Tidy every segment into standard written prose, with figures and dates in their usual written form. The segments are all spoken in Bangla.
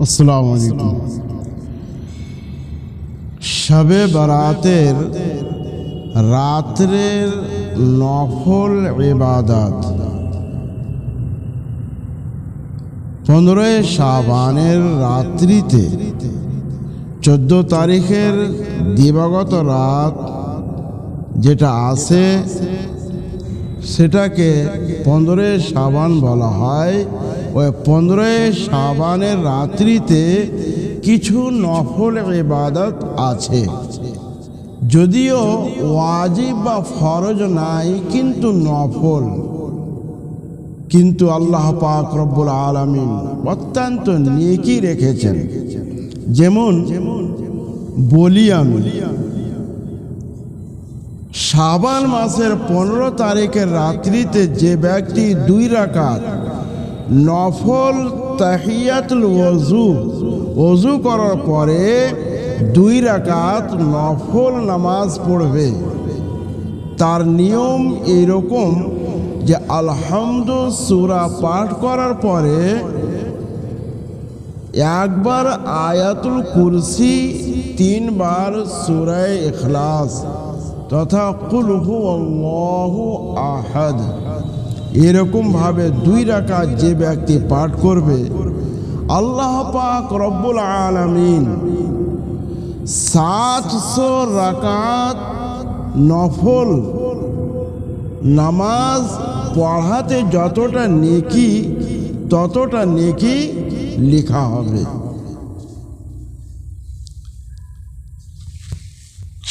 আসসালামু আলাইকুম। শবে বরাতের রাত্রের নফল ইবাদত 15 শাবানের রাত্রিতে 14 তারিখের দিবাগত রাত যেটা আছে সেটাকে 15 শাবান বলা হয়। ওই 15 শাবানের রাত্রিতে কিছু নফল ইবাদত আছে, যদিও ওয়াজিব বা ফরজ নাই, কিন্তু নফল। কিন্তু আল্লাহ পাক রব্বুল আলামিন অত্যন্ত নেকি রেখেছেন। যেমন বলি আমি, শাবান মাসের 15 তারিখের রাত্রিতে যে ব্যক্তি 2 রাকাত নফল তাহিয়াতুল ওযু করার পরে 2 রাকাত নফল নামাজ পড়বে, তার নিয়ম এরকম যে আলহামদু সূরা পাঠ করার পরে একবার আয়াতুল কুরসি, 3 বার সূরা ইখলাস তথা কুল হুয়াল্লাহু আহাদ, এরকম ভাবে 2 রাকাত যে ব্যক্তি পাঠ করবে, আল্লাহ পাক রব্বুল আলামিন 700 রাকাত নফল নামাজ পড়াতে যতটা নেকি ততটা নেকি লেখা হবে।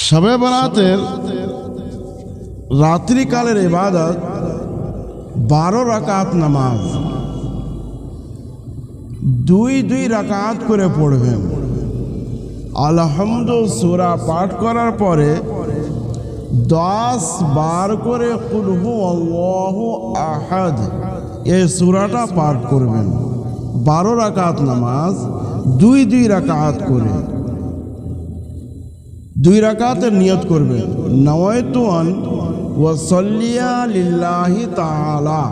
শবে বরাতের রাত্রিকালের ইবাদত 12 রাকাত নামাজ 2 রাকাত করে পড়বেন। আলহামদু সূরা পাঠ করার পরে 10 বার করে কুল হুয়াল্লাহু আহাদ এই সূরাটা পাঠ করবেন। 12 রাকাত নামাজ 2 রাকাত করে 2 রাকাতের নিয়ত করবেন। নওয়াইতু আন ওয়াসাল্লিয়া লিল্লাহি তাআলা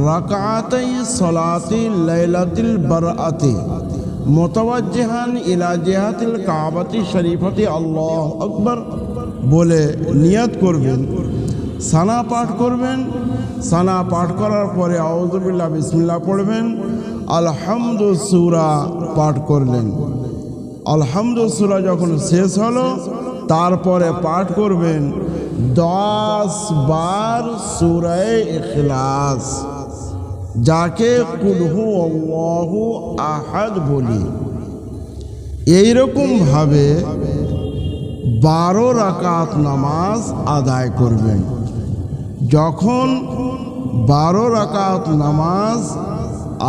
রাকাতাই সলাতি লাইলাতিল বারআতি মুতাওয়াজ্জিহান ইলা জিহাতিল কাবাতি শরীফাতি আল্লাহু আকবার বলে নিয়ত করবেন। সানা পাঠ করবেন। সানা পাঠ করার পরে আউযু বিল্লাহ বিসমিল্লাহ পড়বেন। আলহামদু সূরা পাঠ করলেন। আলহামদু সূরা যখন শেষ হলো, তারপরে পাঠ করবেন 10 বার সূরা ইখলাস, যাকে কুল হুয়াল্লাহু আহাদ বলি। এইরকম ভাবে 12 রাকাত নামাজ আদায় করবেন। যখন 12 রাকাত নামাজ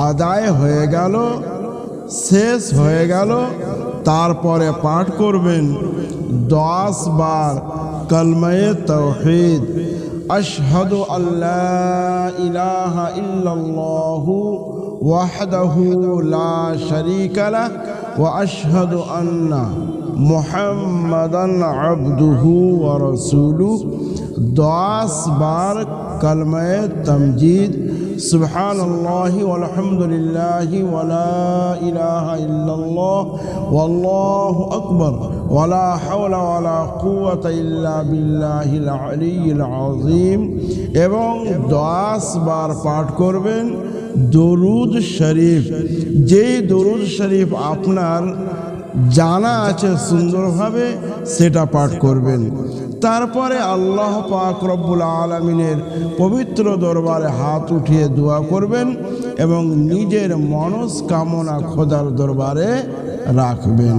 আদায় হয়ে গেল, শেষ হয়ে গেল, তারপরে পাঠ করবেন 10 বার কলমায়ে তাওহীদ, আশহাদু আল্লা ইলাহা ইল্লাল্লাহু ওয়াহদাহু লা শারীকা লাহ ওয়া আশহাদু আন্না মুহাম্মাদান আবদুহু ওয়া রাসূলুহু। 10 বার কলমায়ে তামজিদ, সুবহানাল্লাহি ওয়ালহামদুলিল্লাহি ওয়া লা ইলাহা ইল্লাল্লাহ ওয়াল্লাহু আকবার ওয়া লা হাওলা ওয়া লা কুওয়াতা ইল্লা বিল্লাহিল আলিয়্যিল আযীম। এবং 10 বার পাঠ করবেন দরুদ শরীফ। যেই দরুদ শরীফ আপনার জানা আছে সুন্দরভাবে, সেটা পাঠ করবেন। তারপরে আল্লাহ পাক রব্বুল আলামিনের পবিত্র দরবারে হাত উঠিয়ে দোয়া করবেন এবং নিজের মনস্কামনা খোদার দরবারে রাখবেন।